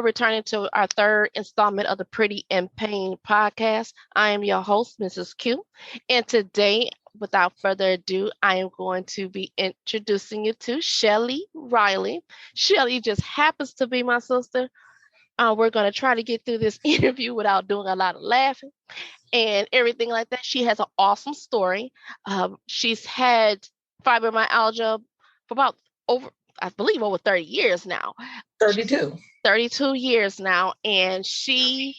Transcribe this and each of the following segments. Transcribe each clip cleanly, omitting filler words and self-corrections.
for returning to our third installment of the Pretty in Pain podcast. I am your host, Mrs. Q, and today, without further ado, I am going to be introducing you to Shelley Riley. Shelley just happens to be my sister. We're going to try to get through this interview without doing a lot of laughing and everything like that. She has an awesome story. She's had fibromyalgia for about I believe over 30 years now. 32. 32 years now. And she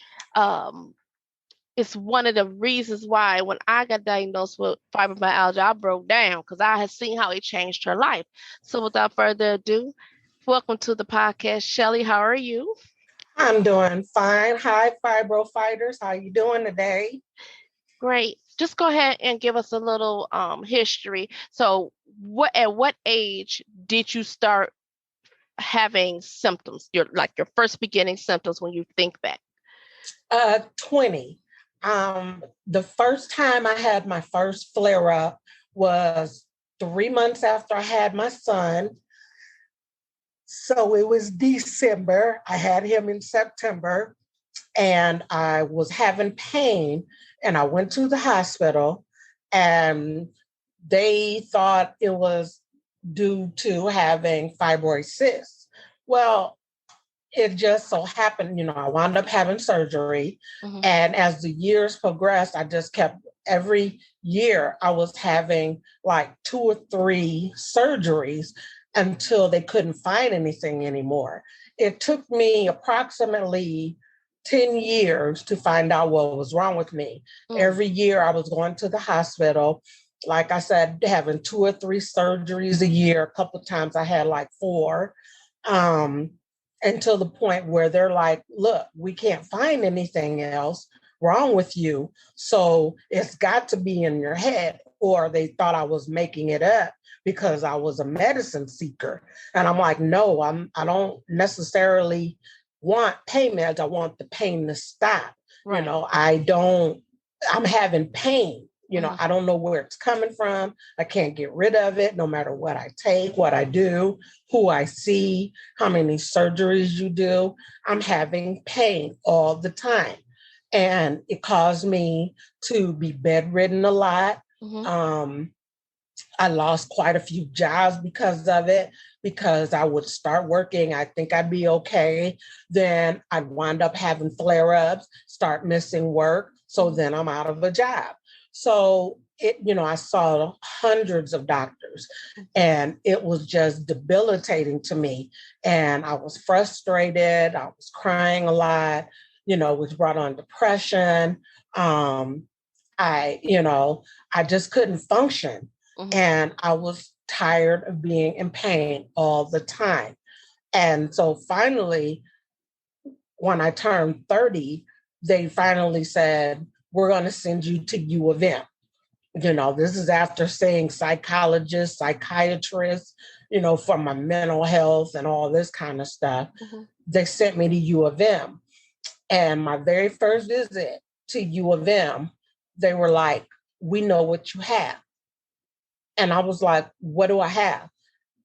is one of the reasons why when I got diagnosed with fibromyalgia, I broke down because I had seen how it changed her life. So without further ado, welcome to the podcast. Shelley, how are you? I'm doing fine. Hi, Fibro fighters. How you doing today? Great. Just go ahead and give us a little history. So at what age did you start having symptoms, your first beginning symptoms when you think back? 20. The first time I had my first flare-up was 3 months after I had my son. So it was December. I had him in September, and I was having pain, and I went to the hospital, and they thought it was due to having fibroid cysts. Well, it just so happened, I wound up having surgery. Mm-hmm. And as the years progressed, I just kept, every year I was having like 2 or 3 surgeries until they couldn't find anything anymore. It took me approximately 10 years to find out what was wrong with me. Mm. Every year I was going to the hospital. Like I said, having 2 or 3 surgeries a year. A couple of times I had like 4. Until the point where they're like, look, we can't find anything else wrong with you. So it's got to be in your head. Or they thought I was making it up because I was a medicine seeker. And I'm like, no, I don't necessarily want pain meds. I want the pain to stop. Right. I'm having pain. I don't know where it's coming from. I can't get rid of it no matter what I take, what I do, who I see, how many surgeries you do. I'm having pain all the time. And it caused me to be bedridden a lot. Mm-hmm. I lost quite a few jobs because of it, because I would start working. I think I'd be okay. Then I'd wind up having flare-ups, start missing work. So then I'm out of a job. So I saw hundreds of doctors, and it was just debilitating to me. And I was frustrated. I was crying a lot, which brought on depression. I just couldn't function. Mm-hmm. And I was tired of being in pain all the time. And so finally, when I turned 30, they finally said, we're going to send you to U of M. This is after seeing psychologists, psychiatrists, for my mental health and all this kind of stuff. Mm-hmm. They sent me to U of M. And my very first visit to U of M, they were like, we know what you have. And I was like, what do I have?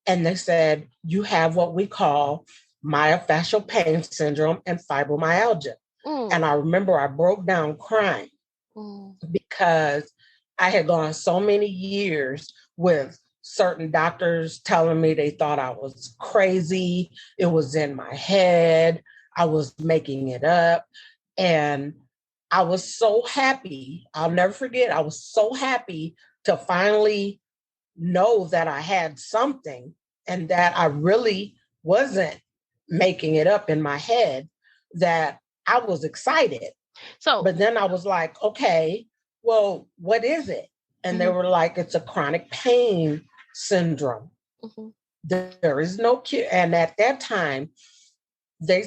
And they said, you have what we call myofascial pain syndrome and fibromyalgia. Mm. And I remember I broke down crying. Because I had gone so many years with certain doctors telling me they thought I was crazy. It was in my head. I was making it up. And I was so happy. I'll never forget. I was so happy to finally know that I had something and that I really wasn't making it up in my head, that I was excited. But then I was like, okay, well, what is it? And mm-hmm. They were like, it's a chronic pain syndrome. Mm-hmm. There is no cure. And at that time, they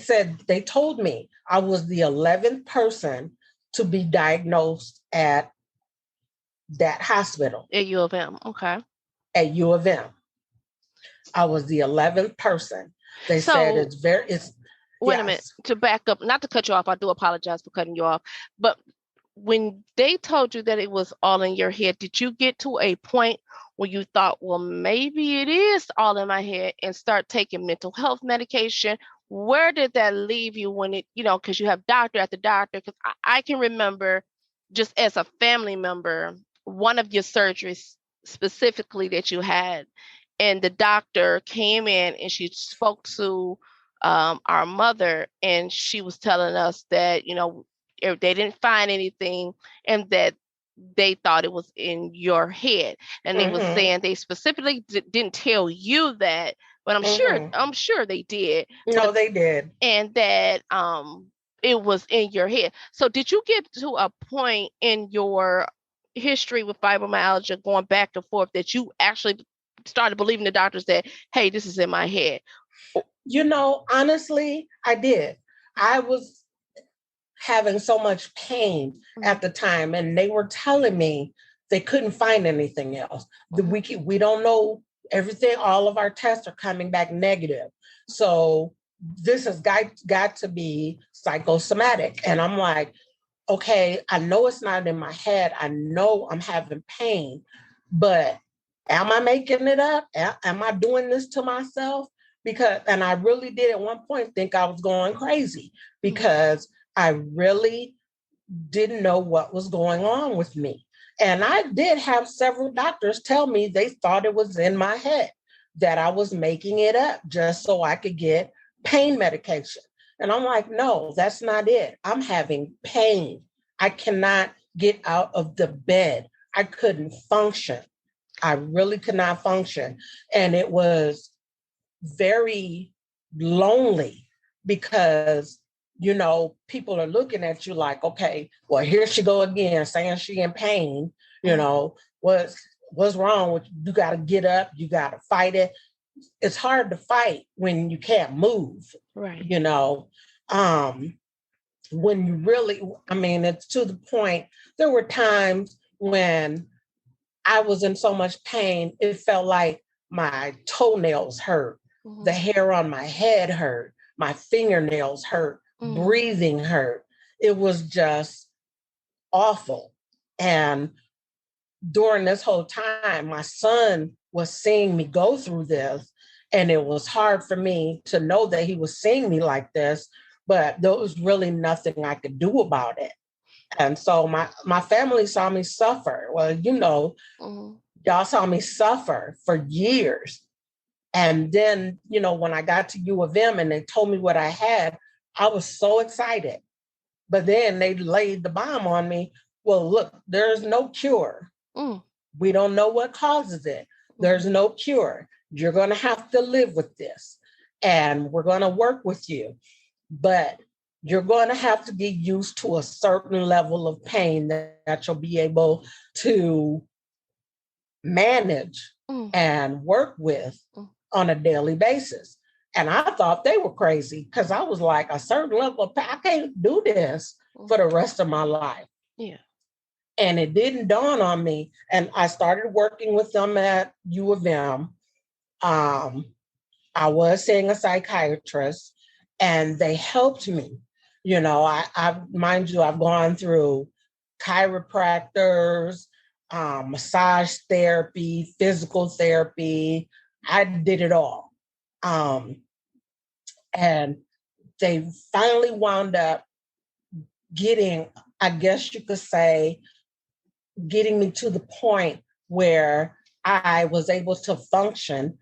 told me I was the 11th person to be diagnosed at that hospital. At U of M, okay. At U of M. I was the 11th person. They said it's Wait a minute, to back up, not to cut you off, I do apologize for cutting you off, but when they told you that it was all in your head, did you get to a point where you thought, well, maybe it is all in my head, and start taking mental health medication? where did that leave you when it, because you have doctor after doctor? Because I can remember just as a family member, one of your surgeries specifically that you had, and the doctor came in and she spoke to our mother, and she was telling us that, if they didn't find anything and that they thought it was in your head. And they was Mm-hmm. saying they specifically didn't tell you that, but Mm-hmm. I'm sure they did. No, But they did. and that it was in your head. So did you get to a point in your history with fibromyalgia going back and forth that you actually started believing the doctors that, hey, this is in my head? Honestly, I did. I was having so much pain at Mhm, the time, and they were telling me they couldn't find anything else. mhm, We don't know everything. All of our tests are coming back negative. So this has got to be psychosomatic. And I'm like, okay, I know it's not in my head. I know I'm having pain, but am I making it up? Am I doing this to myself? And I really did at one point think I was going crazy mhm, because I really didn't know what was going on with me. And I did have several doctors tell me they thought it was in my head, that I was making it up just so I could get pain medication. And I'm like, no, that's not it. I'm having pain. I cannot get out of the bed. I couldn't function. I really could not function. And it was very lonely because people are looking at you like, okay, well, here she go again saying she in pain. you mhm. know what's wrong with you? You got to get up, you got to fight it. It's hard to fight when you can't move. Right. you know um when you really, I mean, it's to the point. There were times when I was in so much pain, it felt like my toenails hurt, the Mhm, hair on my head hurt, my fingernails hurt, mhm, breathing hurt. It was just awful. And during this whole time, my son was seeing me go through this, and it was hard for me to know that he was seeing me like this, but there was really nothing I could do about it. And so my family saw me suffer. Well, mhm. y'all saw me suffer for years. And then, when I got to U of M and they told me what I had, I was so excited. But then they laid the bomb on me. Well, look, there's no cure. Mm, We don't know what causes it. There's mhm, no cure. You're going to have to live with this, and we're going to work with you. But you're going to have to get used to a certain level of pain that you'll be able to manage mm, and work with mm, on a daily basis. And I thought they were crazy because I was like, a certain level of pain, I can't do this mm. for the rest of my life. Yeah. And it didn't dawn on me. And I started working with them at U of M. Um, I was seeing a psychiatrist, and they helped me. I mind you, I've gone through chiropractors, massage therapy, physical therapy. I did it all. Um, and they finally wound up getting, I guess you could say, getting me to the point where I was able to function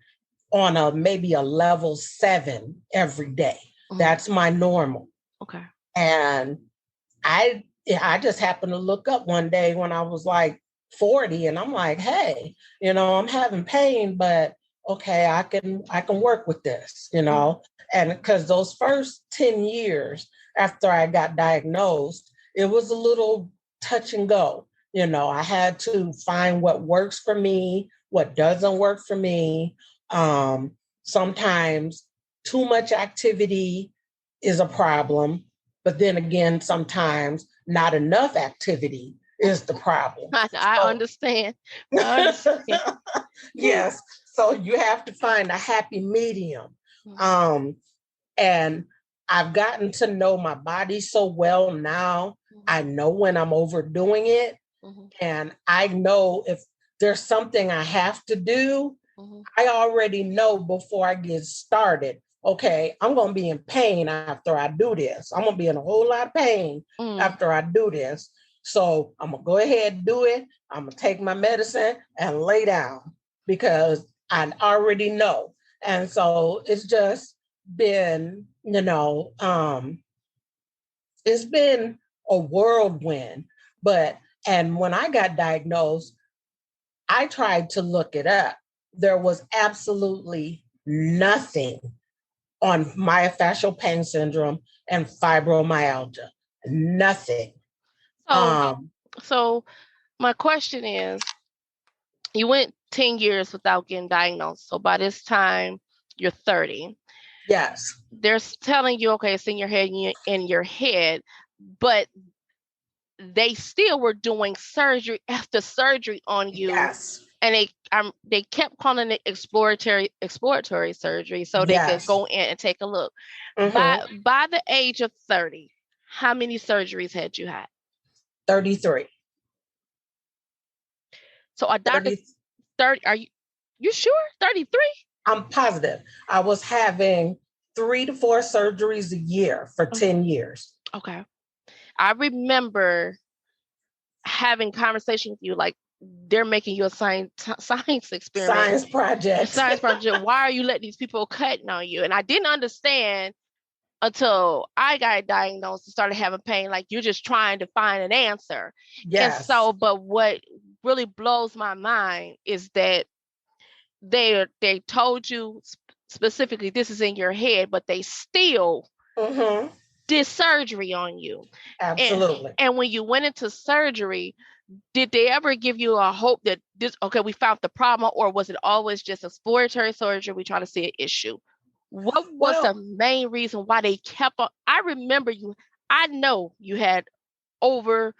on a maybe a level 7 every day. Mhm. That's my normal. Okay. And I just happened to look up one day when I was like 40, and I'm like, hey, I'm having pain, but okay, I can work with this. Mhm. And because those first 10 years after I got diagnosed, it was a little touch and go. I had to find what works for me, what doesn't work for me. Sometimes too much activity is a problem, but then again, sometimes not enough activity is the problem. I So, understand. I understand. Mm, yes, so you have to find a happy medium. mhm, Um, and I've gotten to know my body so well now. mhm, I know when I'm overdoing it, mhm, and I know if there's something I have to do, mhm, I already know before I get started okay, I'm going to be in pain after I do this. I'm going to be in a whole lot of pain after I do this. So I'm going to go ahead and do it. I'm going to take my medicine and lay down because I already know. And so it's just been, it's been a whirlwind. And when I got diagnosed, I tried to look it up. There was absolutely nothing on myofascial pain syndrome and fibromyalgia. Nothing. So my question is, you went 10 years without getting diagnosed. So by this time, you're 30. Yes. They're telling you, okay, it's in your head, but they still were doing surgery after surgery on you. Yes. And they kept calling it exploratory surgery so they could go in and take a look. By the age of 30, how many surgeries had you had? 33. So a doctor 30, are you sure? 33? I'm positive. I was having 3 to 4 surgeries a year for 10 years. Okay. I remember having conversation with you, like they're making you a science experiment. Science project. Why are you letting these people cut on you? And I didn't understand until I got diagnosed and started having pain. Like, you're just trying to find an answer. Yes. And so, but what really blows my mind is that they told you specifically this is in your head, but they still did surgery on you. Absolutely. And when you went into surgery, did they ever give you a hope that we found the problem, or was it always just exploratory surgery? We try to see an issue. What was the main reason why they kept on? I remember I know you had over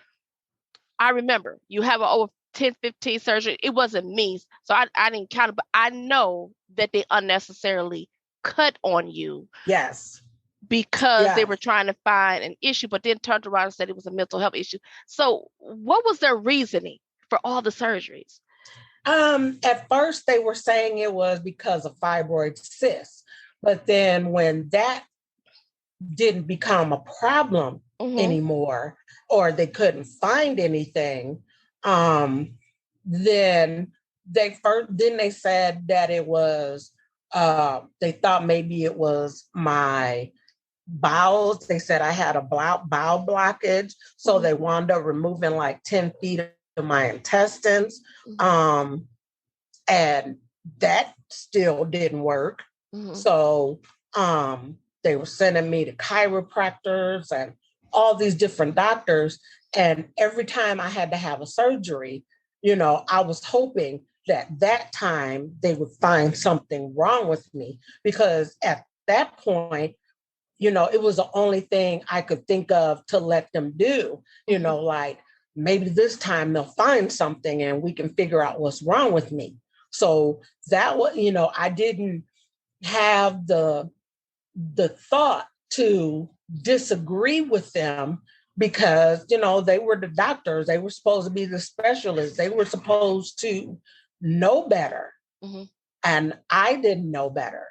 10, 15 surgery. It wasn't me, so I didn't count it, but I know that they unnecessarily cut on you. Yes. Because they were trying to find an issue, but then turned around and said it was a mental health issue. So what was their reasoning for all the surgeries? At first they were saying it was because of fibroid cysts, but then when that didn't become a problem anymore, or they couldn't find anything, then they said that it was, they thought maybe it was my bowels. They said I had a bowel blockage. So they wound up removing like 10 feet of my intestines. And that still didn't work. So they were sending me to chiropractors and all these different doctors. And every time I had to have a surgery, I was hoping that time they would find something wrong with me, because at that point, it was the only thing I could think of to let them do, like maybe this time they'll find something and we can figure out what's wrong with me. So that was, I didn't have the thought to disagree with them, because, they were the doctors. They were supposed to be the specialists. They were supposed to know better. And I didn't know better.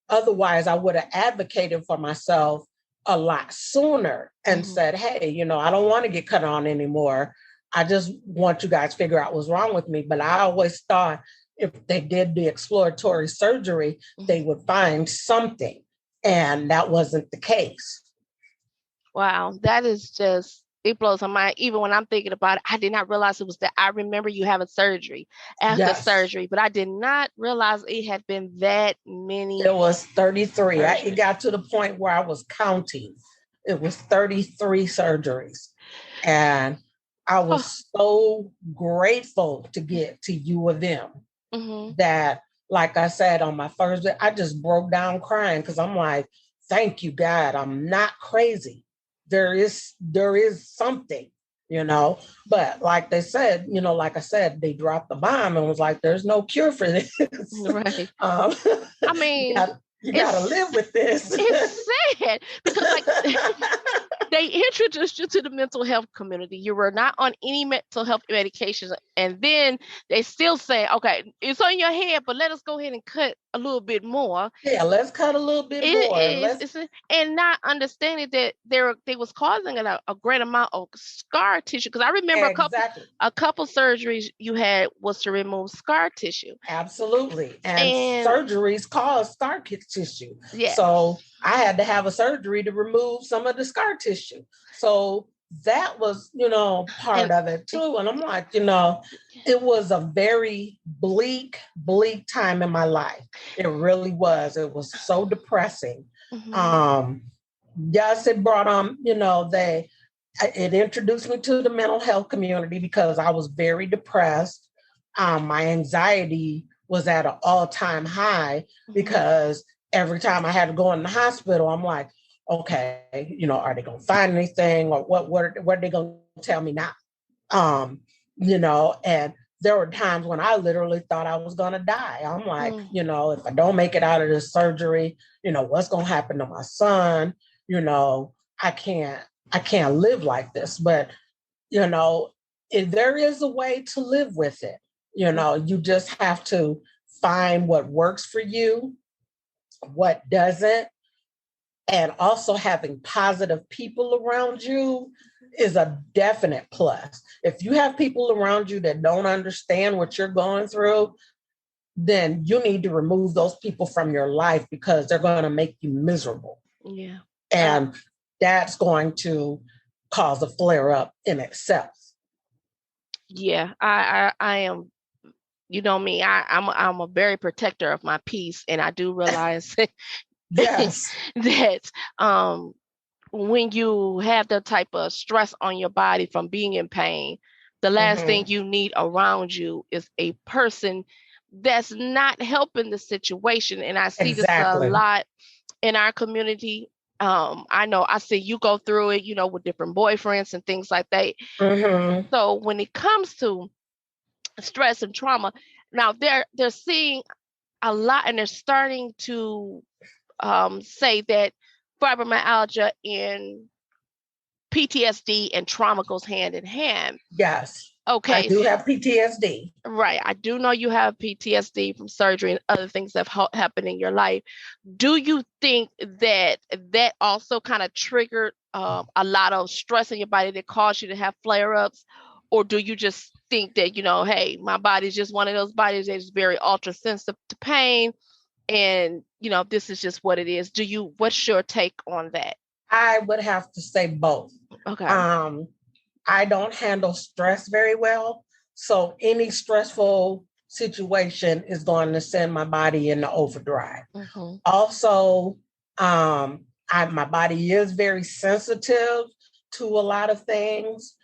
Otherwise, I would have advocated for myself a lot sooner and said, hey, I don't want to get cut on anymore. I just want you guys to figure out what's wrong with me. But I always thought if they did the exploratory surgery, they would find something. And that wasn't the case. Wow, that is just, it blows my mind. Even when I'm thinking about it, I did not realize it was that. I remember you having surgery after surgery, but I did not realize it had been that many. It was 33. It got to the point where I was counting. It was 33 surgeries. And I was so grateful to get to U of M that, like I said, on my first day, I just broke down crying, because I'm like, thank you, God, I'm not crazy. There is something, but like they said, like I said, they dropped the bomb and was like, there's no cure for this. Right. I mean, you gotta live with this. It's sad because they introduced you to the mental health community. You were not on any mental health medications. And then they still say, okay, it's on your head, but let us go ahead and cut a little bit more. Yeah, let's cut a little bit It more. is, and not understanding that they was causing a great amount of scar tissue. Because I remember exactly. a couple surgeries you had was to remove scar tissue. Absolutely. And And surgeries cause scar tissue. yeah, So I had to have a surgery to remove some of the scar tissue. So that was, part of it too. And I'm like, it was a very bleak time in my life. It really was. It was so depressing. Yes, it brought on, it introduced me to the mental health community because I was very depressed. My anxiety was at an all-time high because every time I had to go in the hospital, I'm like, okay, are they going to find anything, or what are they going to tell me now? And there were times when I literally thought I was going to die. I'm like, if I don't make it out of this surgery, what's going to happen to my son? I can't live like this. But, there is a way to live with it. You just have to find what works for you, what doesn't. And also having positive people around you is a definite plus. If you have people around you that don't understand what you're going through, then you need to remove those people from your life because they're going to make you miserable. Yeah. And that's going to cause a flare up in itself. Yeah, I am, me, I'm a very protector of my peace, and I do realize yes that when you have the type of stress on your body from being in pain, the last thing you need around you is a person that's not helping the situation. And I see this a lot in our community. I know I see you go through it, with different boyfriends and things like that. So when it comes to stress and trauma, now they're seeing a lot, and they're starting to say that fibromyalgia and PTSD and trauma goes hand in hand. Yes. Okay. I do have PTSD. Right. I do know you have PTSD from surgery and other things that have happened in your life. Do you think that also kind of triggered a lot of stress in your body that caused you to have flare-ups? Or do you just think that, hey, my body's just one of those bodies that's very ultra sensitive to pain, and, this is just what it is? What's your take on that? I would have to say both. Okay. I don't handle stress very well. So any stressful situation is going to send my body into overdrive. Also, my body is very sensitive to a lot of things.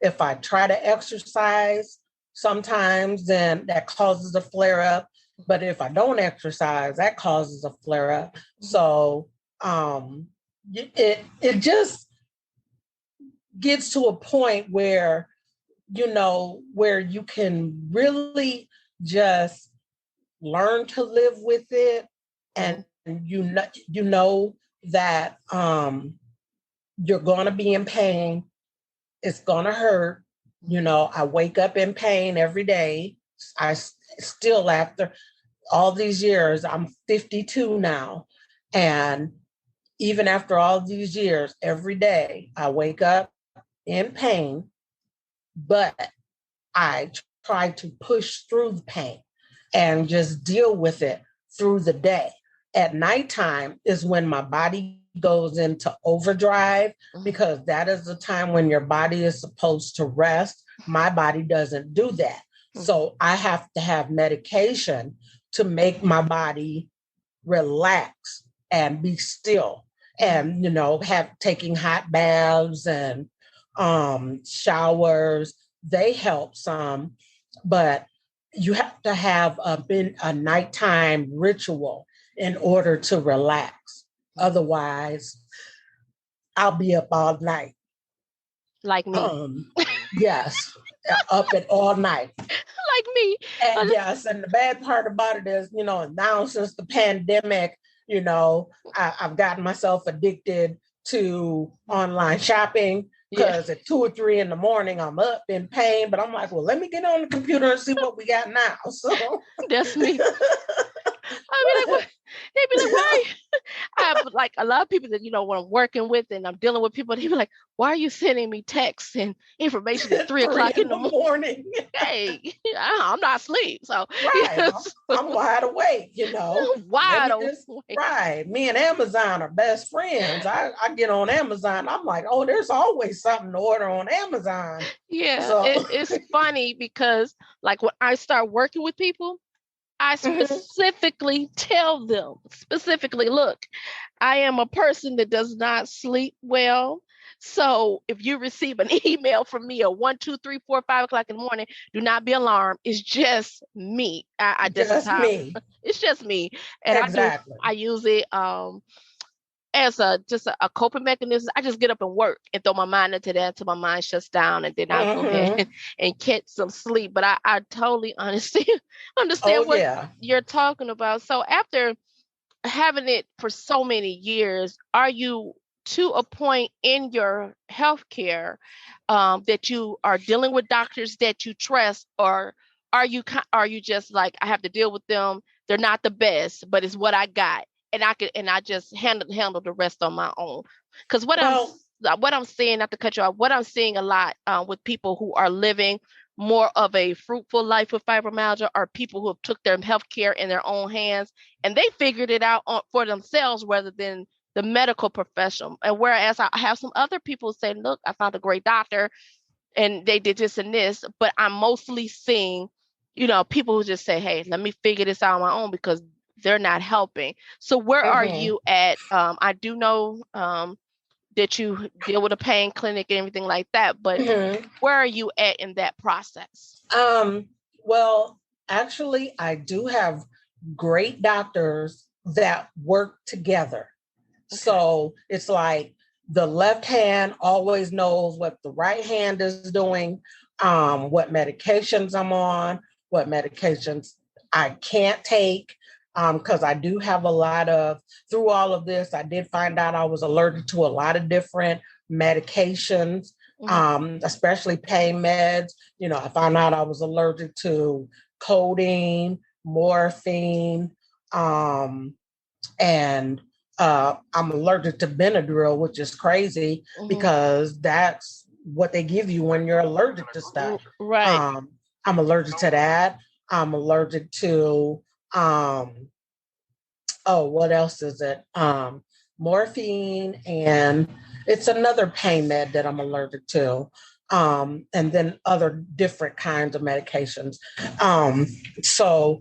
If I try to exercise sometimes, then that causes a flare up. But if I don't exercise, that causes a flare up. So it just gets to a point where, where you can really just learn to live with it. And you know that you're going to be in pain. It's going to hurt. I wake up in pain every day. I still, after all these years, I'm 52 now. And even after all these years, every day I wake up in pain, but I try to push through the pain and just deal with it through the day. At nighttime is when my body goes into overdrive, because that is the time when your body is supposed to rest. My body doesn't do that. So I have to have medication to make my body relax and be still. And, taking hot baths and showers, they help some, but you have to have a nighttime ritual in order to relax. Otherwise, I'll be up all night. Like me. Yes, up and all night. Like me. And yes, and the bad part about it is, now since the pandemic, I've gotten myself addicted to online shopping. Yeah. Because at 2 or 3 in the morning, I'm up in pain, but I'm like, well, let me get on the computer and see what we got now. So That's me. I'd be like, what? They'd be like, why? I have like a lot of people that, when I'm working with and I'm dealing with people, they be like, why are you sending me texts and information at 3 3 o'clock in in the the morning? morning. Hey, I'm not asleep. So, Right. I'm wide awake, Let wide me just, awake. right. Me and Amazon are best friends. I get on Amazon. I'm like, oh, there's always something to order on Amazon. Yeah, So, it's funny because like when I start working with people, I mhm, specifically tell them, look, I am a person that does not sleep well. So if you receive an email from me at 1, 2, 3, 4, 5 o'clock in the morning, do not be alarmed. It's just me. This is just how me. it's just me. And Exactly. I use it as a coping mechanism. I just get up and work and throw my mind into that until my mind shuts down, and then I'll go ahead Hmm. and catch some sleep. But I totally understand Oh, what yeah. you're talking about. So after having it for so many years, are you to a point in your healthcare that you are dealing with doctors that you trust, or are you just like, I have to deal with them? They're not the best, but it's what I got, and I just handle the rest on my own. Because Well, what I'm seeing, not to cut you off, what I'm seeing a lot with people who are living more of a fruitful life with fibromyalgia are people who have took their healthcare in their own hands and they figured it out for themselves rather than the medical professional. And whereas I have some other people say, look, I found a great doctor and they did this and this, but I'm mostly seeing, people who just say, hey, let me figure this out on my own because they're not helping. So where are mhm. you at? I do know that you deal with a pain clinic and everything like that, but Mhm. where are you at in that process? Um, well, actually, I do have great doctors that work together. Okay. So it's like the left hand always knows what the right hand is doing, what medications I'm on, what medications I can't take. Because I do have a lot of, through all of this, I did find out I was allergic to a lot of different medications, Hmm. especially pain meds. I found out I was allergic to codeine, morphine, and I'm allergic to Benadryl, which is crazy Hmm. because that's what they give you when you're allergic to stuff. Right. Um, I'm allergic to that. I'm allergic to um, what else is it? Morphine, and it's another pain med that I'm allergic to. And then other different kinds of medications. Um, so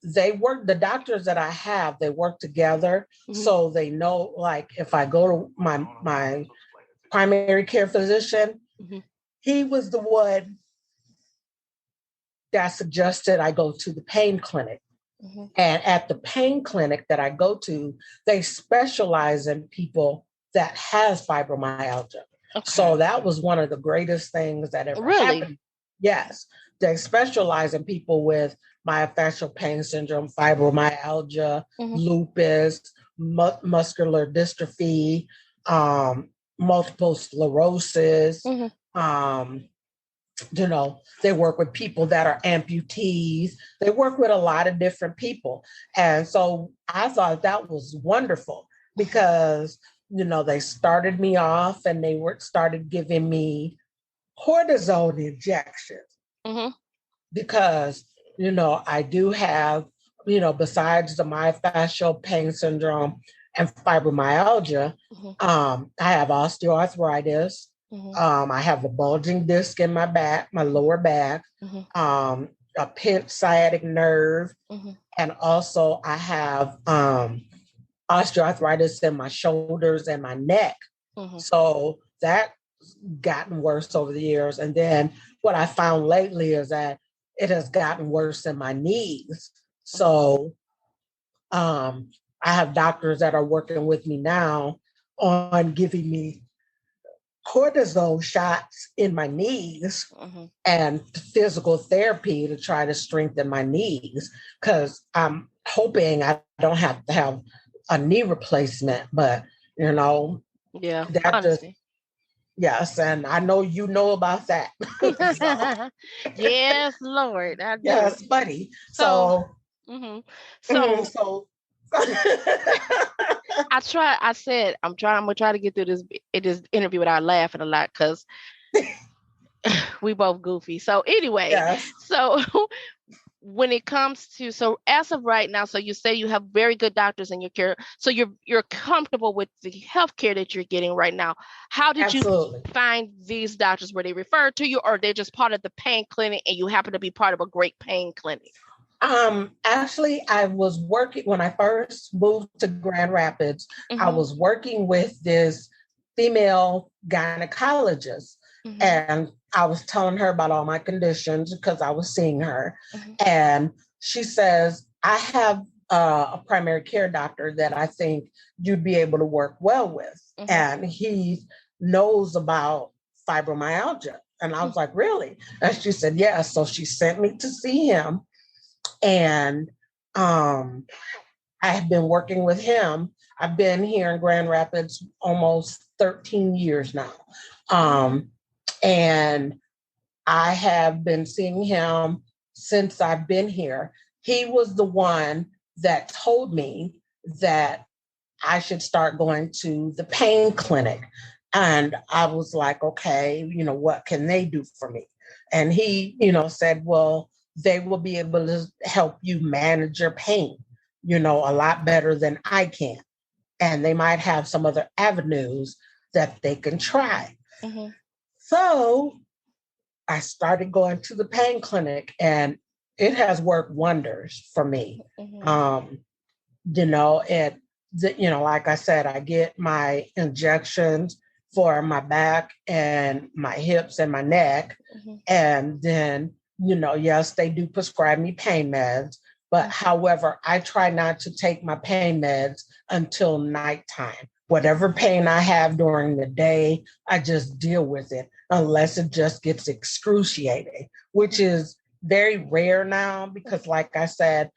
the doctors that I have, they work together. Hmm. So they know, like, if I go to my primary care physician, Hmm. he was the one that suggested I go to the pain clinic. Hmm. And at the pain clinic that I go to, they specialize in people that has fibromyalgia. Okay. So that was one of the greatest things that ever Really? happened. Yes, they specialize in people with myofascial pain syndrome, fibromyalgia, Hmm. lupus, muscular dystrophy, um, multiple sclerosis, Hmm. um, they work with people that are amputees. They work with a lot of different people. And so I thought that was wonderful because, they started me off and they started giving me cortisone injections Hmm. because, I do have, besides the myofascial pain syndrome and fibromyalgia, Hmm. I have osteoarthritis. Hmm. I have a bulging disc in my back, my lower back, Hmm. a pinched sciatic nerve, Hmm. and also I have osteoarthritis in my shoulders and my neck. Hmm. So that gotten worse over the years. And then what I found lately is that it has gotten worse in my knees. So um, I have doctors that are working with me now on giving me cortisone shots in my knees Hmm. and physical therapy to try to strengthen my knees because I'm hoping I don't have to have a knee replacement. But, Yeah, that just honestly. Yes, and I know you know about that. So, Yes, Lord, I do. yes, buddy. So, So, hmm mhm, so so I said I'm gonna try to get through this interview without laughing a lot because we both goofy. So anyway, yes, so when it comes to, so as of right now, so you say you have very good doctors in your care, so you're comfortable with the health care that you're getting right now. How did you absolutely. find these doctors? Were they referred to you, or they're just part of the pain clinic and you happen to be part of a great pain clinic? Actually, I was working when I first moved to Grand Rapids. I Mm-hmm. was working with this female gynecologist, Mm-hmm. and I was telling her about all my conditions because I was seeing her. Mm-hmm. And she says, I have a primary care doctor that I think you'd be able to work well with. Mm-hmm. And he knows about fibromyalgia. And I was like, really? And she said, yeah. So she sent me to see him, and um, I have been working with him. I've been here in Grand Rapids almost 13 years now. Um, and I have been seeing him since I've been here. He was the one that told me that I should start going to the pain clinic. And I was like, okay, what can they do for me? And he, said, well, they will be able to help you manage your pain, a lot better than I can. And they might have some other avenues that they can try. Mm-hmm. So I started going to the pain clinic, and it has worked wonders for me. Mm-hmm. Um, it, like I said, I get my injections for my back and my hips and my neck. Mm-hmm. And then, yes, they do prescribe me pain meds. But however, I try not to take my pain meds until nighttime. Whatever pain I have during the day, I just deal with it unless it just gets excruciating, which is very rare now because, like I said,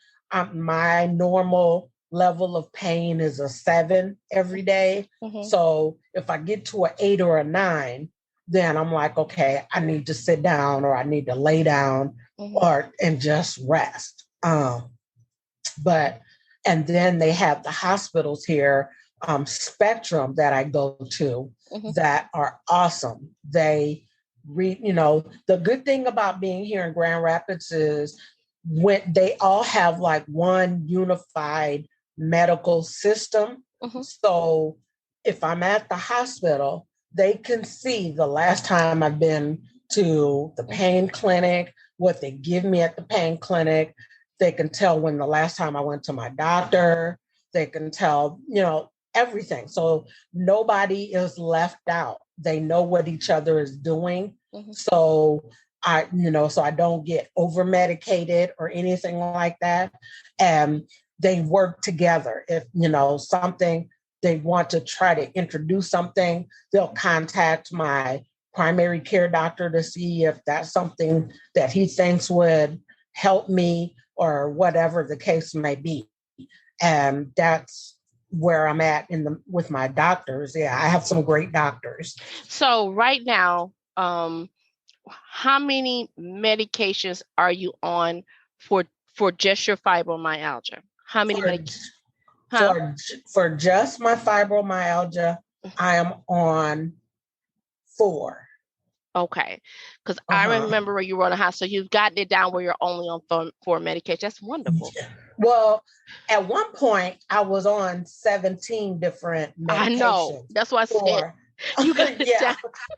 my normal level of pain is a 7 every day. Mm-hmm. So if I get to an 8 or a 9, then I'm like, okay, I need to sit down or I need to lay down and just rest. But and then they have the hospitals here, Spectrum, that I go to, Mm-hmm. that are awesome. The good thing about being here in Grand Rapids is when they all have like one unified medical system. Mm-hmm. So if I'm at the hospital, they can see the last time I've been to the pain clinic, what they give me at the pain clinic. They can tell when the last time I went to my doctor. They can tell, everything. So nobody is left out. They know what each other is doing. Mm-hmm. So I don't get over medicated or anything like that. And they work together. If, something they want to try to introduce something, they'll contact my primary care doctor to see if that's something that he thinks would help me or whatever the case may be. And that's where I'm at with my doctors. Yeah, I have some great doctors. So right now, how many medications are you on for just your fibromyalgia? How many For Huh? for just my fibromyalgia, I am on 4. Okay, because I Uh-huh. remember when you were on a hospital, you've gotten it down where you're only on four medication. That's wonderful. Well, at one point, I was on 17 different I know. medications. That's why I said For you got it yeah, down.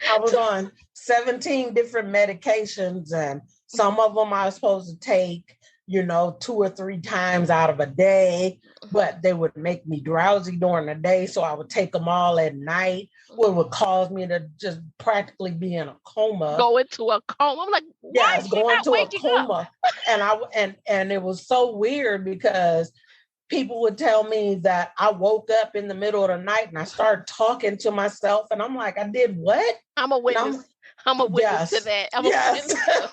I was on 17 different medications, and some of them I was supposed to take, 2 or 3 times out of a day, but they would make me drowsy during the day. So I would take them all at night, what would cause me to just practically be in a coma. Go into a coma. I'm like, why Yeah, is it's she going not to a waking up? coma. And it was so weird because people would tell me that I woke up in the middle of the night and I started talking to myself, and I'm like, I did what? I'm a And witness. I'm a witness to yes, that. I'm a yes. witness to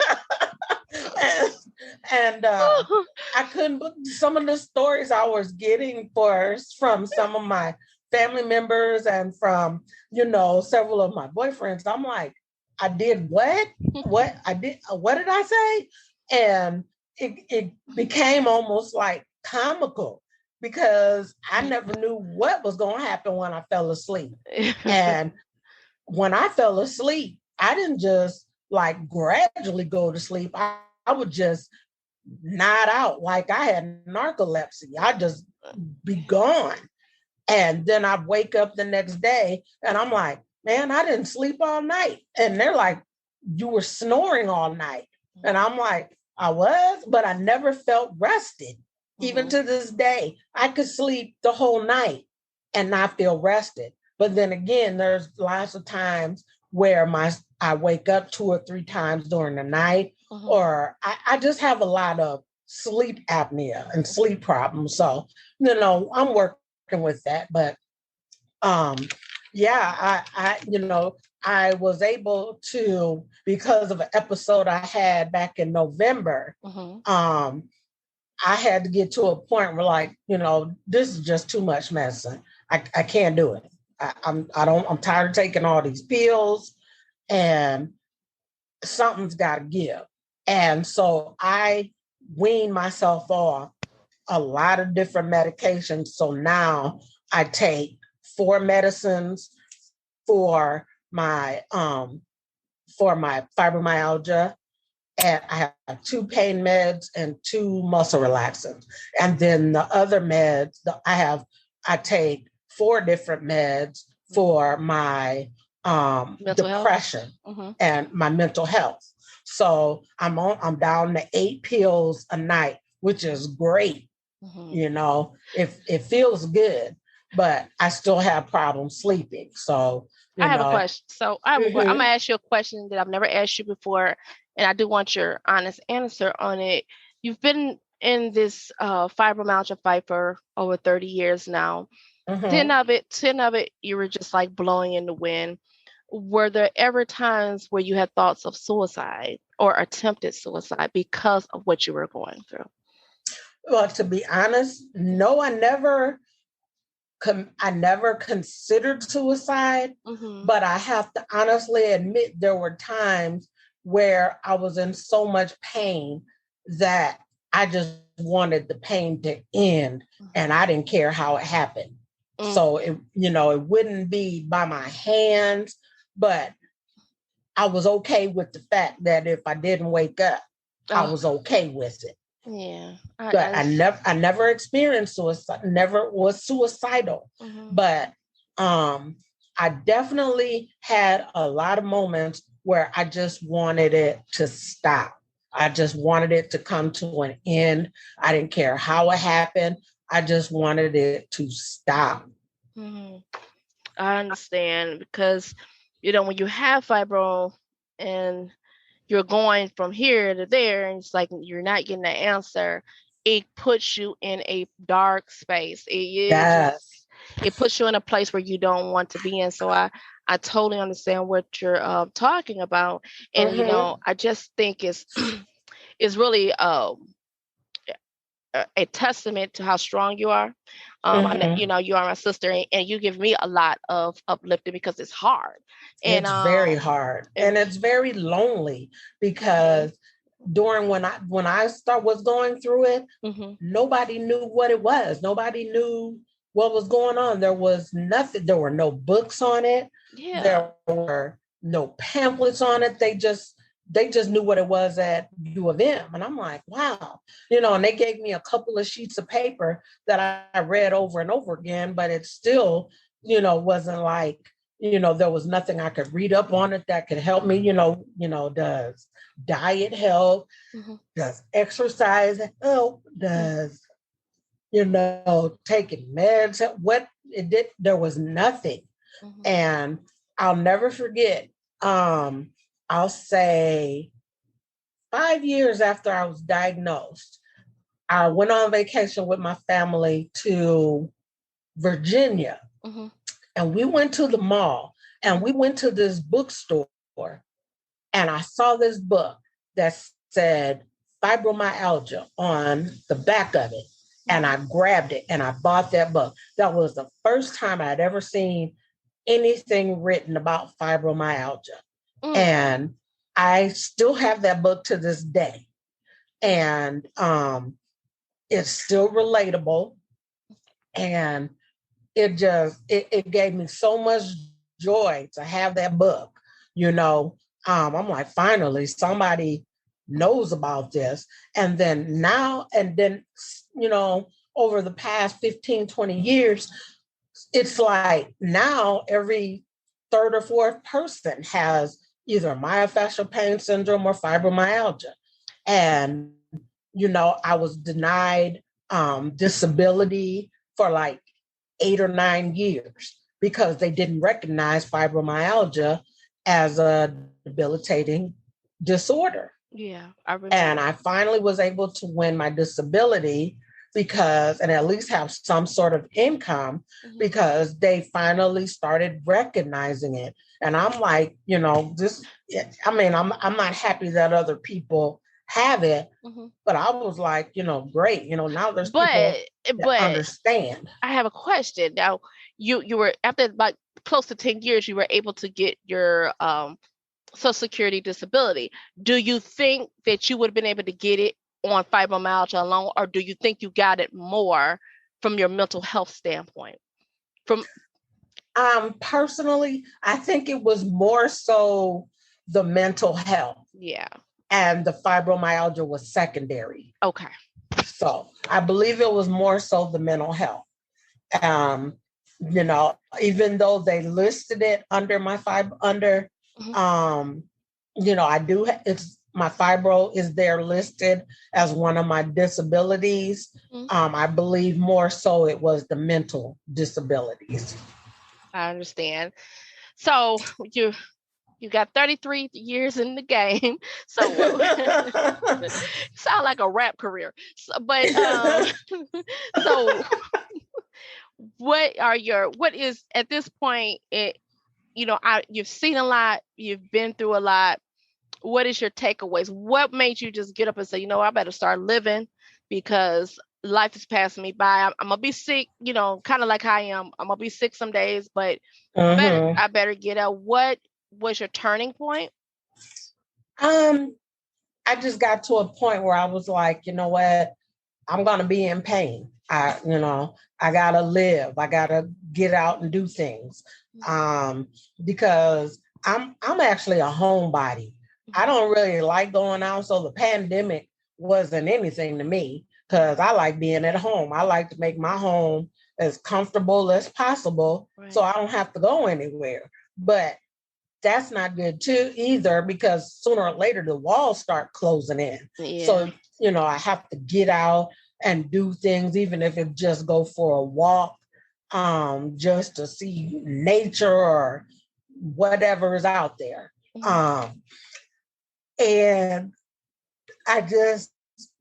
and I couldn't, some of the stories I was getting from some of my family members and from, several of my boyfriends. I'm like, I did what? What did I say? And it became almost like comical because I never knew what was going to happen when I fell asleep. And when I fell asleep, I didn't just like gradually go to sleep. I would just nod out like I had narcolepsy. I just be gone. And then I'd wake up the next day and I'm like, man, I didn't sleep all night. And they're like, you were snoring all night. And I'm like, I was, but I never felt rested. Even to this day, I could sleep the whole night and not feel rested. But then again, there's lots of times where I wake up 2 or 3 times during the night, or I just have a lot of sleep apnea and sleep problems. So, I'm working with that. But yeah, I was able to, because of an episode I had back in November, I had to get to a point where like, this is just too much medicine. I can't do it. I'm tired of taking all these pills and something's got to give. And so I weaned myself off a lot of different medications. So now I take 4 medicines for my fibromyalgia, and I have 2 pain meds and 2 muscle relaxants. And then the other meds, I take 4 different meds for my depression and my mental health. So I'm down to 8 pills a night, which is great. It feels good, but I still have problems sleeping. So I have a question. So I'm gonna ask you a question that I've never asked you before, and I do want your honest answer on it. You've been in this fibromyalgia fight for over 30 years now. 10 of it, you were just like blowing in the wind. Were there ever times where you had thoughts of suicide or attempted suicide because of what you were going through? Well, to be honest, no, I never considered suicide, but I have to honestly admit there were times where I was in so much pain that I just wanted the pain to end, and I didn't care how it happened. So it wouldn't be by my hands, but I was okay with the fact that if I didn't wake up, I was okay with it. Yeah. But I never experienced suicide, never was suicidal. But I definitely had a lot of moments where I just wanted it to stop. I just wanted it to come to an end. I didn't care how it happened. I just wanted it to stop. I understand, because, when you have fibro and you're going from here to there, and it's like you're not getting the answer, it puts you in a dark space. It puts you in a place where you don't want to be in. So I totally understand what you're talking about. And, I just think it's really a testament to how strong you are. You are my sister, and you give me a lot of uplifting because it's hard. And it's very hard, and it's very lonely because during when I was going through it, nobody knew what it was. Nobody knew what was going on. There was nothing. There were no books on it. There were no pamphlets on it. They just knew what it was at U of M. And I'm like, wow, and they gave me a couple of sheets of paper that I read over and over again, but it still, wasn't like, there was nothing I could read up on it that could help me, does diet help? Does exercise help? Does, taking meds, what it did, there was nothing. And I'll never forget, I'll say 5 years after I was diagnosed, I went on vacation with my family to Virginia. And we went to the mall, and we went to this bookstore, and I saw this book that said fibromyalgia on the back of it. and I grabbed it and I bought that book. That was the first time I'd ever seen anything written about fibromyalgia. And I still have that book to this day. And it's still relatable. And it gave me so much joy to have that book. I'm like, finally, somebody knows about this. And then over the past 15, 20 years, it's like now every third or fourth person has either myofascial pain syndrome or fibromyalgia. And, I was denied disability for like 8 or 9 years because they didn't recognize fibromyalgia as a debilitating disorder. Yeah, I remember. And I finally was able to win my disability and at least have some sort of income because they finally started recognizing it. And I'm like, I'm not happy that other people have it, but I was like, great, now there's people that understand. I have a question. Now, you were, after about close to 10 years, you were able to get your Social Security disability. Do you think that you would have been able to get it on fibromyalgia alone, or do you think you got it more from your mental health standpoint? Personally, I think it was more so the mental health. Yeah. And the fibromyalgia was secondary. Okay. So I believe it was more so the mental health. Even though they listed it under my my fibro is there listed as one of my disabilities. I believe more so it was the mental disabilities. I understand. So you got 33 years in the game. So sound like a rap career. So what is at this point, you've seen a lot, you've been through a lot. What is your takeaways? What made you just get up and say, I better start living because life is passing me by. I'm gonna be sick, kind of like I am. I'm gonna be sick some days, but I better get out. What was your turning point? I just got to a point where I was like, you know what? I'm gonna be in pain. I gotta live. I gotta get out and do things. Because I'm actually a homebody. I don't really like going out. So the pandemic wasn't anything to me because I like being at home. I like to make my home as comfortable as possible so I don't have to go anywhere. But that's not good too either because sooner or later the walls start closing in. Yeah. So, I have to get out and do things, even if it just go for a walk, just to see nature or whatever is out there. And I just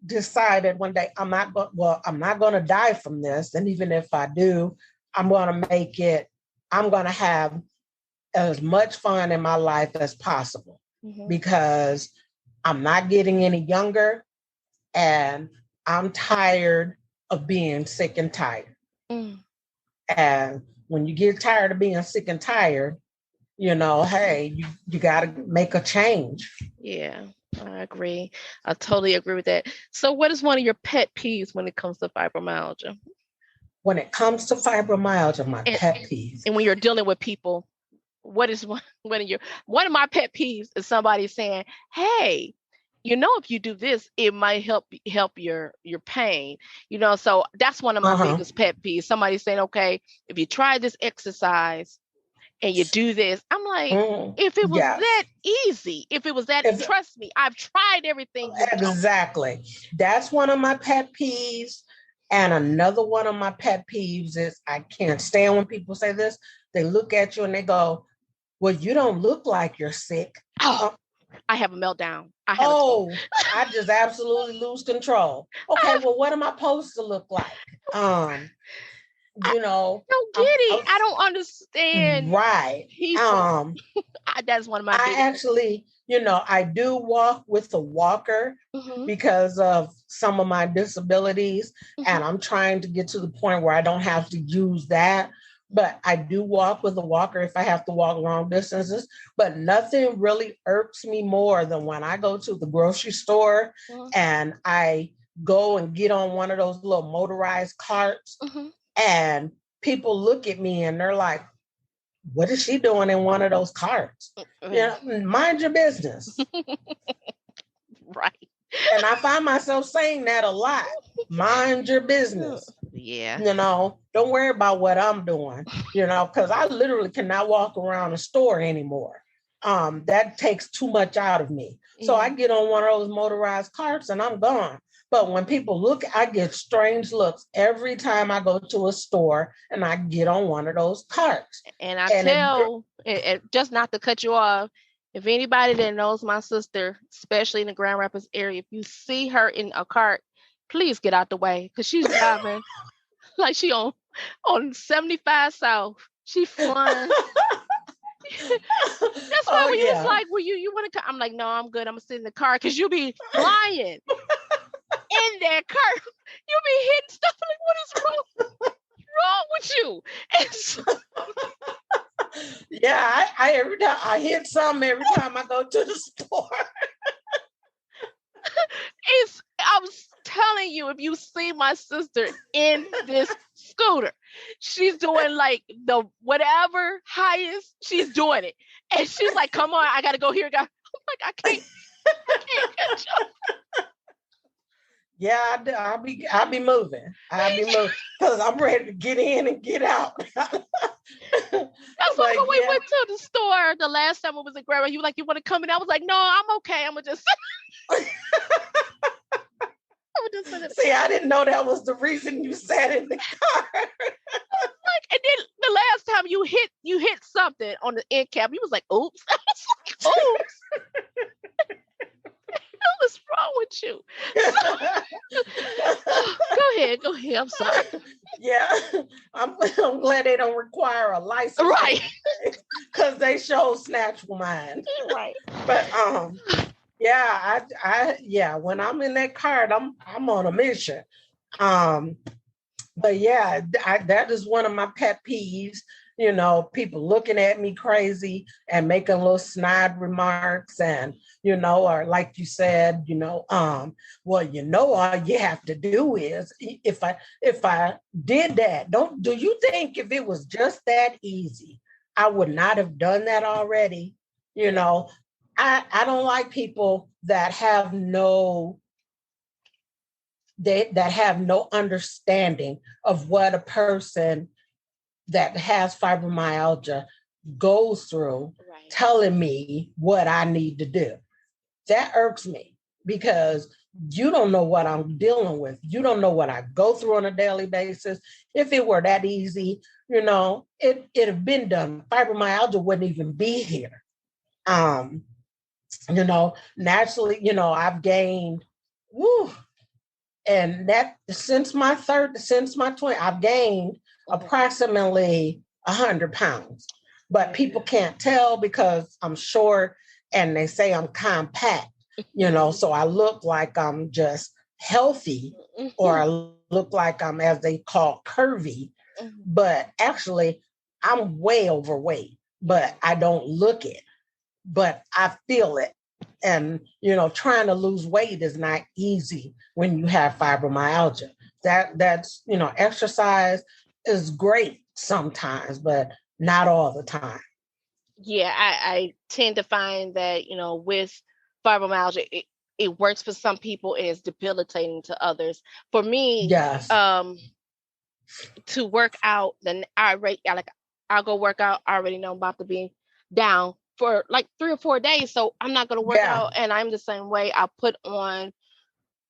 decided one day I'm not going to die from this. And even if I do, I'm going to have as much fun in my life as possible because I'm not getting any younger and I'm tired of being sick and tired. And when you get tired of being sick and tired, hey, you got to make a change. Yeah, I agree. I totally agree with that. So what is one of your pet peeves when it comes to fibromyalgia? When it comes to fibromyalgia, my pet peeves. And when you're dealing with people, what is one of my pet peeves is somebody saying, hey, if you do this, it might help your pain, so that's one of my biggest pet peeves. Somebody saying, okay, if you try this exercise and you do this, I'm like, if it was that easy, trust me, I've tried everything. Exactly. That's one of my pet peeves. And another one of my pet peeves is I can't stand when people say this. They look at you and they go, well, you don't look like you're sick. I have a meltdown. I just absolutely lose control. Okay, well, what am I supposed to look like? I don't get it. I don't understand. Right. People. That's one of my I biggest. actually, I do walk with a walker Mm-hmm, because of some of my disabilities. mm-hmm, And I'm trying to get to the point where I don't have to use that. But I do walk with a walker if I have to walk long distances. But nothing really irks me more than when I go to the grocery store and I go and get on one of those little motorized carts mm-hmm. and people look at me and they're like, what is she doing in one of those carts? Mind your business. Right. And I find myself saying that a lot. Mind your business. Yeah. Don't worry about what I'm doing, because I literally cannot walk around a store anymore. That takes too much out of me. So I get on one of those motorized carts and I'm gone. But when people look, I get strange looks every time I go to a store and I get on one of those carts. And I And tell, just not to cut you off, if anybody that knows my sister, especially in the Grand Rapids area, if you see her in a cart, please get out the way because she's driving like she on 75 South. She flying. That's why oh when you was yeah. like, "Well, you want to?" I'm like, "No, I'm good. I'm gonna sit in the car because you'll be flying in that car. You'll be hitting stuff. Like, what is wrong with you?" And so, Yeah, I every time I hit something every time I go to the store. I was telling you, if you see my sister in this scooter, she's doing like the whatever highest, she's doing it. And she's like, come on, I gotta go here. I'm like, I can't catch up. Yeah, I'll be moving. I'll be moving because I'm ready to get in and get out. That's why like, when we went to the store the last time we was in Grandma, you were like, you want to come in? I was like, no, I'm okay. I'm gonna just See, I didn't know that was the reason you sat in the car. like, and then the last time you hit something on the end cap, you was like, oops. I was like, oops. What's wrong with you? Go ahead. I'm sorry. Yeah, I'm glad they don't require a license, Right? Because they show snatch mine. Right. But yeah, yeah, when I'm in that cart, I'm on a mission. But yeah, that is one of my pet peeves. People looking at me crazy and making little snide remarks, and or like you said, well, all you have to do is if I did that, do you think if it was just that easy, I would not have done that already? I don't like people that have no understanding of what a person that has fibromyalgia goes through, Right. telling me what I need to do. That irks me because you don't know what I'm dealing with. You don't know what I go through on a daily basis. If it were that easy, it'd have been done. Fibromyalgia wouldn't even be here. Naturally, I've gained, and that since my 20, I've gained approximately 100 pounds. But people can't tell because I'm short and they say I'm compact, so I look like I'm just healthy, or I look like I'm, as they call, curvy. But actually, I'm way overweight, but I don't look it, but I feel it. And, trying to lose weight is not easy when you have fibromyalgia. That's, exercise is great sometimes, but not all the time. Yeah, I tend to find that, with fibromyalgia, it works for some people and it's debilitating to others. For me, Yes. to work out, then I'll go work out. I already know I'm about to be down for like 3 or 4 days, so I'm not gonna work out. And I'm the same way. I put on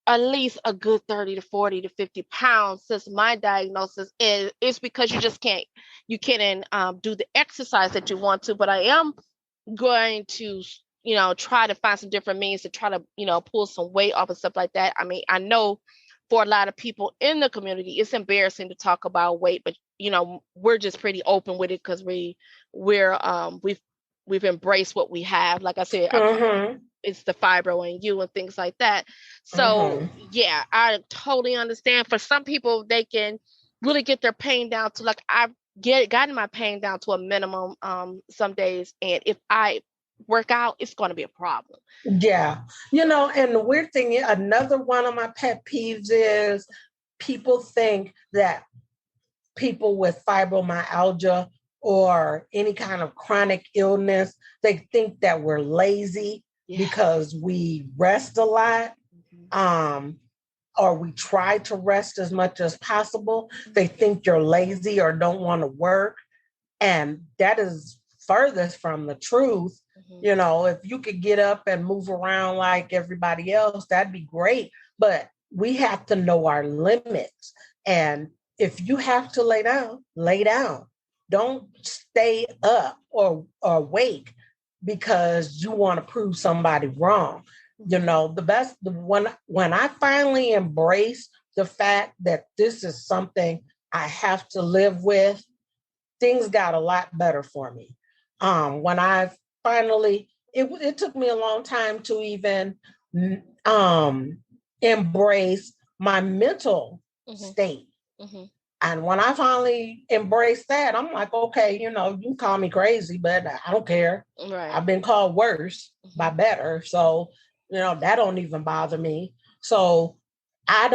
at least a good 30 to 40 to 50 pounds since my diagnosis. And it's because you can't do the exercise that you want to. But I am going to, try to find some different means to try to, pull some weight off and stuff like that. I mean, I know for a lot of people in the community, it's embarrassing to talk about weight, but we're just pretty open with it because we've we've embraced what we have. Like I said, it's the fibro in you and things like that. So yeah, I totally understand. For some people, they can really get their pain down to, like, I've gotten my pain down to a minimum some days, and if I work out, it's going to be a problem. Yeah. And the weird thing is, another one of my pet peeves is people think that people with fibromyalgia or any kind of chronic illness, they think that we're lazy because we rest a lot, or we try to rest as much as possible. They think you're lazy or don't want to work. And that is furthest from the truth. If you could get up and move around like everybody else, that'd be great. But we have to know our limits. And if you have to lay down, lay down. Don't stay up or awake because you want to prove somebody wrong. When I finally embrace the fact that this is something I have to live with, things got a lot better for me. When I finally, it took me a long time to even embrace my mental state. And when I finally embraced that, I'm like, okay, you can call me crazy, but I don't care. Right. I've been called worse by better. So, that don't even bother me. So I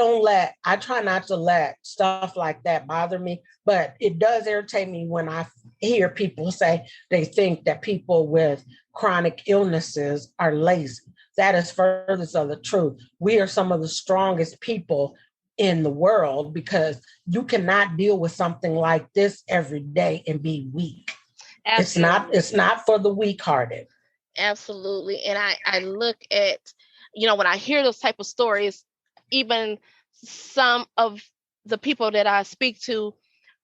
try not to let stuff like that bother me, but it does irritate me when I hear people say they think that people with chronic illnesses are lazy. That is furthest of the truth. We are some of the strongest people in the world because you cannot deal with something like this every day and be weak. Absolutely. It's not for the weak-hearted. Absolutely. And I look at, when I hear those type of stories, even some of the people that I speak to,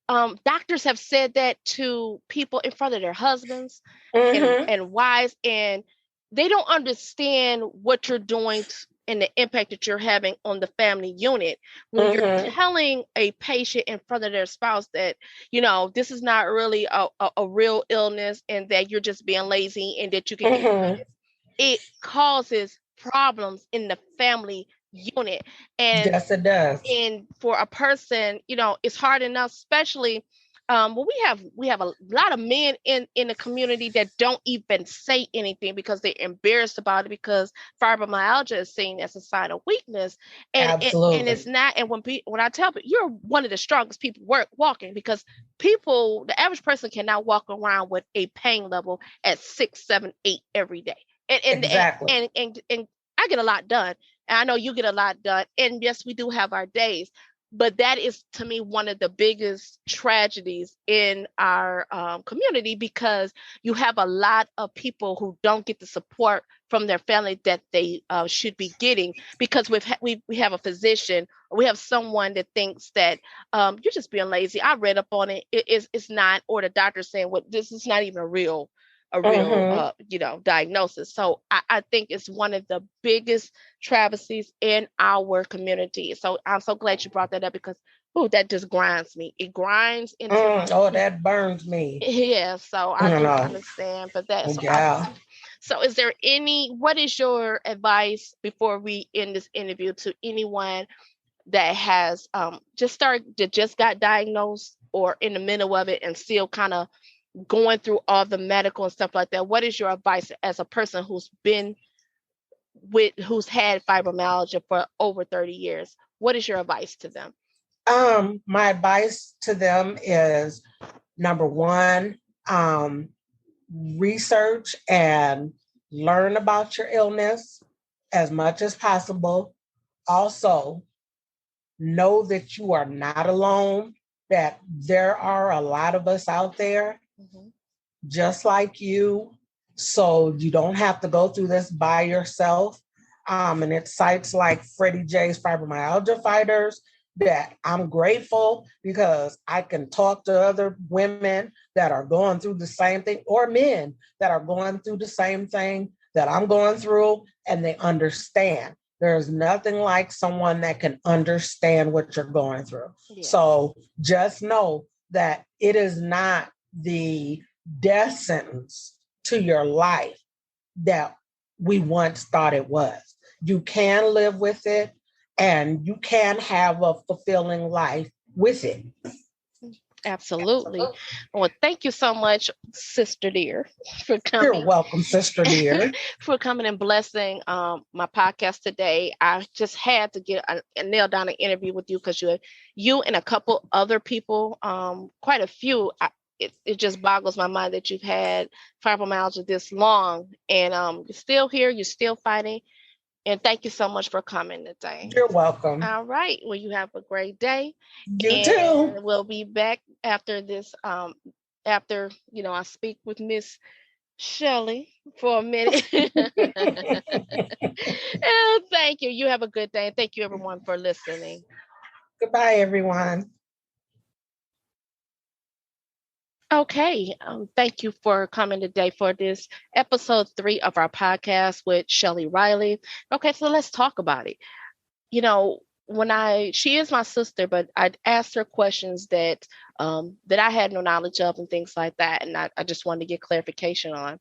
doctors have said that to people in front of their husbands and wives, and they don't understand what you're doing and the impact that you're having on the family unit when you're telling a patient in front of their spouse that, this is not really a real illness and that you're just being lazy and that you can get through this. It causes problems in the family unit. And yes, it does. And for a person, it's hard enough, especially we have a lot of men in the community that don't even say anything because they're embarrassed about it, because fibromyalgia is seen as a sign of weakness. And it's not. And when I tell people, you're one of the strongest people walking, because the average person cannot walk around with a pain level at 6, 7, 8 every day. Exactly. And I get a lot done. And I know you get a lot done. And yes, we do have our days. But that is, to me, one of the biggest tragedies in our community, because you have a lot of people who don't get the support from their family that they should be getting, because we have a physician, or we have someone that thinks that you're just being lazy. I read up on it. It's not, or the doctor saying, well, this is not even a real diagnosis. So I think it's one of the biggest travesties in our community. So I'm so glad you brought that up, because that just grinds me. It grinds into that burns me. Yeah, so I do understand, but so is there what is your advice before we end this interview to anyone that has just got diagnosed or in the middle of it and still kind of going through all the medical and stuff like that? What is your advice as a person who's had fibromyalgia for over 30 years? What is your advice to them? My advice to them is, number one, research and learn about your illness as much as possible. Also, know that you are not alone, that there are a lot of us out there just like you. So you don't have to go through this by yourself. And it's sites like Freddie J's Fibromyalgia Fighters that I'm grateful, because I can talk to other women that are going through the same thing, or men that are going through the same thing that I'm going through, and they understand. There's nothing like someone that can understand what you're going through. Yeah. So just know that it is not the death sentence to your life that we once thought it was. You can live with it and you can have a fulfilling life with it. Absolutely. Well, thank you so much, Sister Dear, for You're coming. welcome, Sister Dear. For coming and blessing my podcast today. I just had to get a nail down an interview with you because you and a couple other people, quite a few. It just boggles my mind that you've had fibromyalgia this long, and you're still here. You're still fighting. And thank you so much for coming today. You're welcome. All right. Well, you have a great day. You too. We'll be back after this. After I speak with Miss Shelley for a minute. Oh, thank you. You have a good day. And thank you, everyone, for listening. Goodbye, everyone. Okay. Thank you for coming today for this episode 3 of our podcast with Shelley Riley. Okay, so let's talk about it. She is my sister, but I'd asked her questions that I had no knowledge of and things like that. And I just wanted to get clarification on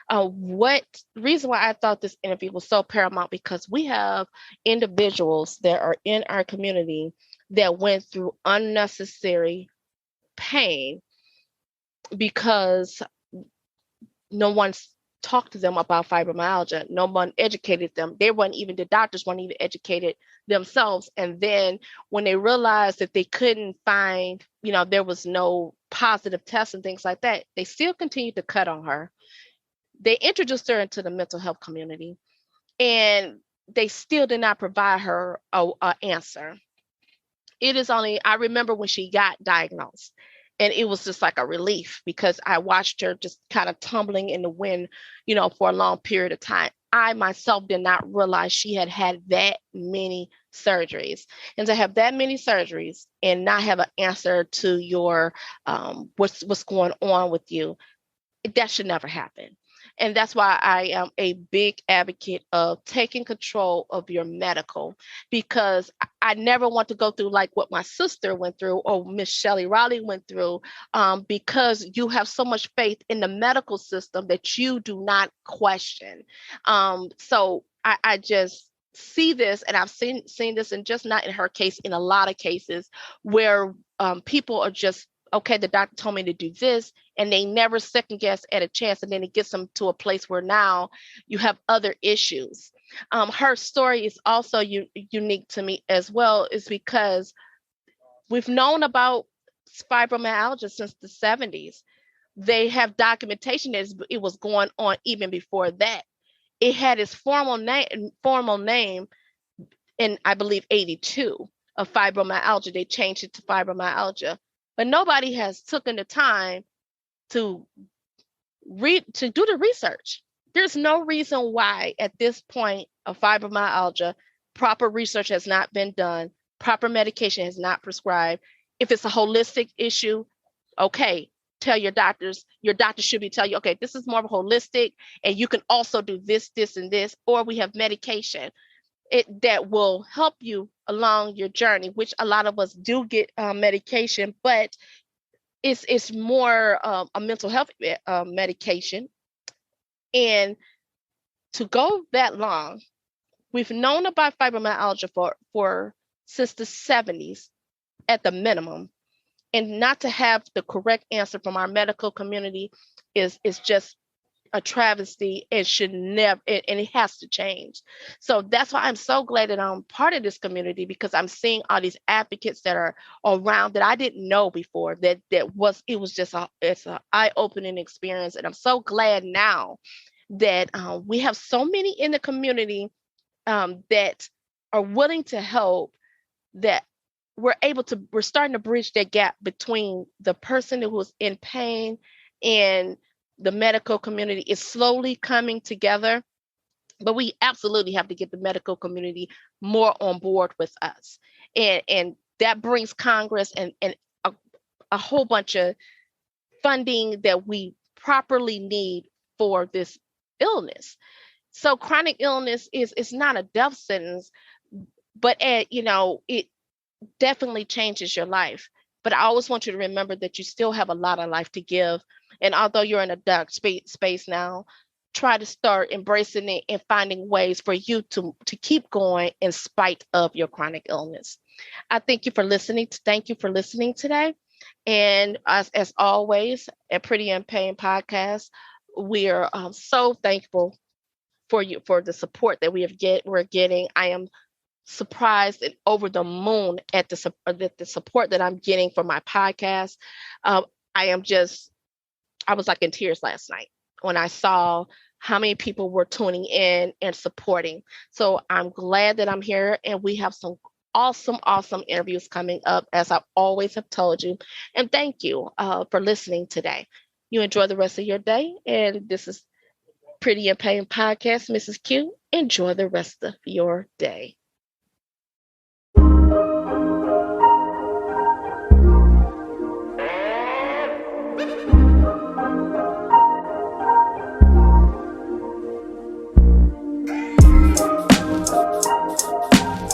what reason why I thought this interview was so paramount, because we have individuals that are in our community that went through unnecessary pain because no one's talked to them about fibromyalgia. No one educated them. The doctors weren't even educated themselves. And then when they realized that they couldn't find, there was no positive tests and things like that, they still continued to cut on her. They introduced her into the mental health community, and they still did not provide her an answer. I remember when she got diagnosed, and it was just like a relief because I watched her just kind of tumbling in the wind, for a long period of time. I myself did not realize she had had that many surgeries. And to have that many surgeries and not have an answer to your what's going on with you, that should never happen. And that's why I am a big advocate of taking control of your medical, because I never want to go through like what my sister went through or Miss Shelley Riley went through, because you have so much faith in the medical system that you do not question. So I just see this, and I've seen this, and just not in her case, in a lot of cases where people are just, okay, the doctor told me to do this, and they never second guess at a chance. And then it gets them to a place where now you have other issues. Her story is also unique to me as well, is because we've known about fibromyalgia since the 70s. They have documentation that it was going on even before that. It had its formal name in, I believe, 82 of fibromyalgia. They changed it to fibromyalgia. But nobody has taken the time to do the research. There's no reason why at this point of fibromyalgia, proper research has not been done, proper medication has not prescribed. If it's a holistic issue, okay, tell your doctors. Your doctor should be telling you, okay, this is more of a holistic, and you can also do this, this, and this, or we have medication that will help you along your journey, which a lot of us do get medication, but it's more a mental health medication. And to go that long, we've known about fibromyalgia for since the 70s at the minimum, and not to have the correct answer from our medical community is just a travesty. It should never, and it has to change. So that's why I'm so glad that I'm part of this community, because I'm seeing all these advocates that are around that I didn't know before. It was just it's an eye-opening experience, and I'm so glad now that we have so many in the community that are willing to help, that we're starting to bridge that gap between the person who is in pain and the medical community is slowly coming together. But we absolutely have to get the medical community more on board with us. And that brings Congress and a whole bunch of funding that we properly need for this illness. So chronic illness is not a death sentence, but it definitely changes your life. But I always want you to remember that you still have a lot of life to give, And although you're in a dark space now, try to start embracing it and finding ways for you to keep going in spite of your chronic illness. I thank you for listening. Thank you for listening today. And as always, at Pretty in Pain podcast, we are so thankful for you for the support that we're getting. I am surprised and over the moon at the support that I'm getting for my podcast. Um, I am just I was like in tears last night when I saw how many people were tuning in and supporting. So I'm glad that I'm here and we have some awesome interviews coming up, as I always have told you. And thank you for listening today. You enjoy the rest of your day. And this is Pretty in Pain Podcast, Mrs. Q. Enjoy the rest of your day.